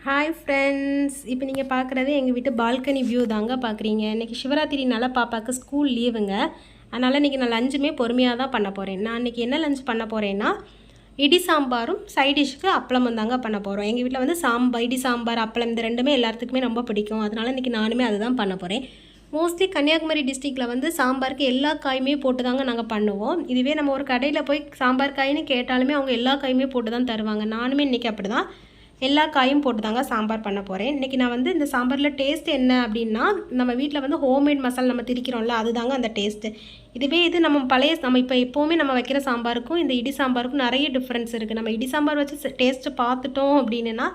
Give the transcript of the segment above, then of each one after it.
Hi friends, இப்போ நீங்கள் பார்க்குறது எங்கள் வீட்டு பால்கனி வியூ தாங்க பார்க்குறீங்க. இன்றைக்கி சிவராத்திரினால பாப்பாவுக்கு ஸ்கூல் லீவுங்க. அதனால் இன்றைக்கி நான் லஞ்சுமே பொறுமையாக தான் பண்ண போகிறேன். நான் இன்றைக்கி என்ன லஞ்ச் பண்ண போகிறேன்னா, இடி சாம்பாரும் சைட் டிஷ்ஷுக்கு அப்பளமும் தாங்க பண்ண போகிறோம். எங்கள் வீட்டில் வந்து இடி சாம்பார், அப்பளம் இந்த ரெண்டுமே எல்லாத்துக்குமே ரொம்ப பிடிக்கும். அதனால் இன்றைக்கி நானுமே அதுதான் பண்ண போகிறேன். மோஸ்ட்லி கன்னியாகுமரி டிஸ்ட்ரிக்டில் வந்து சாம்பாருக்கு எல்லா காயுமே போட்டு தாங்க நாங்கள் பண்ணுவோம். இதுவே நம்ம ஒரு கடையில் போய் சாம்பார் காயின்னு கேட்டாலுமே அவங்க எல்லா காயுமே போட்டு தான் தருவாங்க. நானுமே இன்றைக்கி அப்படி தான் எல்லா காயும் போட்டு தாங்க சாம்பார் பண்ண போகிறேன். இன்றைக்கி நான் வந்து இந்த சாம்பாரில் டேஸ்ட் என்ன அப்படின்னா, நம்ம வீட்டில் வந்து ஹோம்மேட் மசாலா நம்ம திரிக்கிறோம்ல, அதுதாங்க அந்த டேஸ்ட்டு. இதுவே இது நம்ம இப்போ எப்போவுமே நம்ம வைக்கிற சாம்பாருக்கும் இந்த இடி சாம்பாருக்கும் நிறைய டிஃப்ரென்ஸ் இருக்குது. நம்ம இடி சாம்பார் வச்சு டேஸ்ட்டு பார்த்துட்டோம் அப்படின்னா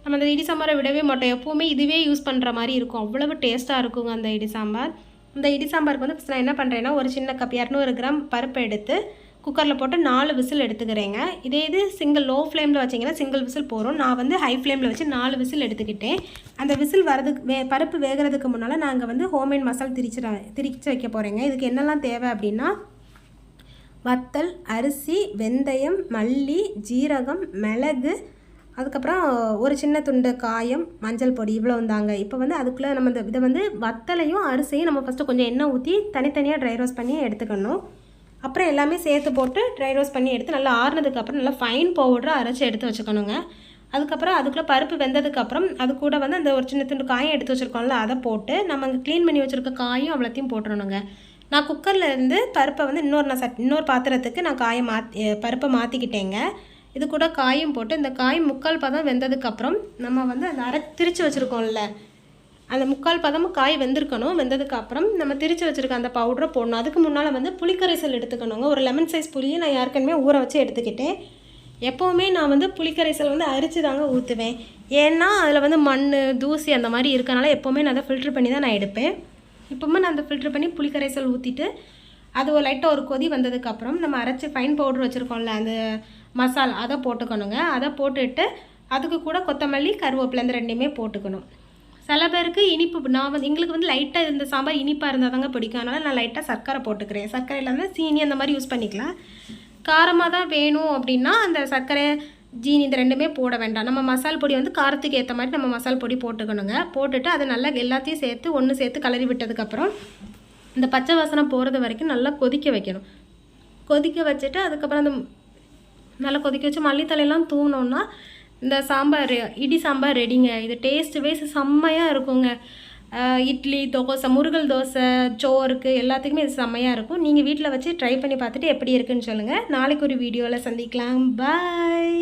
நம்ம அந்த இடி சாம்பாரை விடவே மாட்டோம். எப்போவுமே இதுவே யூஸ் பண்ணுற மாதிரி இருக்கும். அவ்வளவு டேஸ்ட்டாக இருக்குங்க அந்த இடி சாம்பார். இந்த இடி சாம்பாருக்கு வந்து நான் என்ன பண்ணுறேன்னா, ஒரு சின்ன கப் 200 கிராம் பருப்பு எடுத்து குக்கரில் போட்டு 4 விசில் எடுத்துக்கிறேங்க. இது சிங்கிள் லோ ஃப்ளேமில் வச்சிங்கன்னா சிங்கிள் விசில் போகிறோம். நான் வந்து ஹை ஃப்ளேமில் வச்சு 4 விசில் எடுத்துக்கிட்டேன். அந்த விசில் வரதுக்கு பருப்பு வேகிறதுக்கு முன்னால் நாங்கள் வந்து ஹோம்மேட் மசாலா திரிச்சு வைக்க போகிறேங்க. இதுக்கு என்னெல்லாம் தேவை அப்படின்னா, வத்தல், அரிசி, வெந்தயம், மல்லி, ஜீரகம், மிளகு, அதுக்கப்புறம் ஒரு சின்ன துண்டு காயம், மஞ்சள் பொடி, இவ்வளோ வந்தாங்க. இப்போ வந்து அதுக்குள்ளே நம்ம இதை வந்து வத்தலையும் அரிசியும் நம்ம ஃபஸ்ட்டு கொஞ்சம் எண்ணெய் ஊற்றி தனித்தனியாக ட்ரை ரோஸ்ட் பண்ணி எடுத்துக்கணும். அப்புறம் எல்லாமே சேர்த்து போட்டு ட்ரை ரோஸ்ட் பண்ணி எடுத்து நல்லா ஆறுனதுக்கப்புறம் நல்லா ஃபைன் பவுடராக அரைச்சி எடுத்து வச்சுக்கணுங்க. அதுக்கப்புறம் அதுக்குள்ளே பருப்பு வெந்ததுக்கப்புறம் அது கூட வந்து அந்த ஒரு சின்ன துண்டு காயம் எடுத்து வச்சுருக்கோம்ல, அதை போட்டு நம்ம அங்கே க்ளீன் பண்ணி வச்சுருக்க காயும் அவ்வளோத்தையும் போட்டுறணுங்க. நான் குக்கர்லேருந்து பருப்பை வந்து இன்னொரு பாத்திரத்துக்கு நான் பருப்பை மாற்றிக்கிட்டேங்க. இது கூட காயும் போட்டு இந்த காய் முக்கால் பதம் வெந்ததுக்கப்புறம் நம்ம வந்து அந்த திரிச்சு வச்சுருக்கோம்ல, அந்த முக்கால் பதமும் காய் வெந்திருக்கணும். வெந்ததுக்கப்புறம் நம்ம திரிச்சு வச்சுருக்க அந்த பவுடரை போடணும். அதுக்கு முன்னால் வந்து புளிக்கரைசல் எடுத்துக்கணுங்க. ஒரு லெமன் சைஸ் புளியை நான் ஏற்கனவே ஊற வச்சு எடுத்துக்கிட்டேன். எப்போவுமே நான் வந்து புளிக்கரைசல் வந்து அரிச்சு தாங்க ஊற்றுவேன். ஏன்னா அதில் வந்து மண், தூசி அந்த மாதிரி இருக்கனால எப்போவுமே நான் அதை ஃபில்ட்ரு பண்ணி தான் நான் எடுப்பேன். இப்போவுமே நான் அந்த ஃபில்ட்ரு பண்ணி புளிக்கரைசல் ஊற்றிட்டு அது ஒரு லைட்டாக ஒரு கொதி வந்ததுக்கப்புறம் நம்ம அரைச்சி ஃபைன் பவுட்ரு வச்சுருக்கோம்ல, அந்த மசாலா அதை போட்டுக்கணுங்க. அதை போட்டுட்டு அதுக்கு கூட கொத்தமல்லி, கருவேப்பிலை இந்த ரெண்டையுமே போட்டுக்கணும். சில பேருக்கு இனிப்பு எங்களுக்கு வந்து லைட்டாக இந்த சாம்பார் இனிப்பாக இருந்தால் தாங்க பிடிக்கும். அதனால் நான் லைட்டாக சர்க்கரை போட்டுக்கிறேன். சர்க்கரை இல்லாமல் சீனி அந்த மாதிரி யூஸ் பண்ணிக்கலாம். காரமாக தான் வேணும் அப்படின்னா அந்த சர்க்கரை, ஜீனி இந்த ரெண்டுமே போட வேண்டாம். நம்ம மசால் பொடி வந்து காரத்துக்கு ஏற்ற மாதிரி நம்ம மசால் பொடி போட்டுக்கணுங்க. போட்டுட்டு அதை நல்லா எல்லாத்தையும் சேர்த்து கலரி விட்டதுக்கப்புறம் இந்த பச்சை வாசனை போகிறது வரைக்கும் நல்லா கொதிக்க வைக்கணும். கொதிக்க வச்சுட்டு அதுக்கப்புறம் அந்த நல்லா கொதிக்க வச்சு மல்லித்தலையெல்லாம் தூவினோன்னா இந்த இடி சாம்பார் ரெடிங்க. இது டேஸ்ட் வைஸ் செம்மையாக இருக்குங்க. இட்லி, தோசை, முருகல் தோசை, சோறுக்கு எல்லாத்துக்குமே இது செம்மையாக இருக்கும். நீங்கள் வீட்டில் வச்சு ட்ரை பண்ணி பார்த்துட்டு எப்படி இருக்குன்னு சொல்லுங்கள். நாளைக்கு ஒரு வீடியோவில் சந்திக்கலாம். பாய்.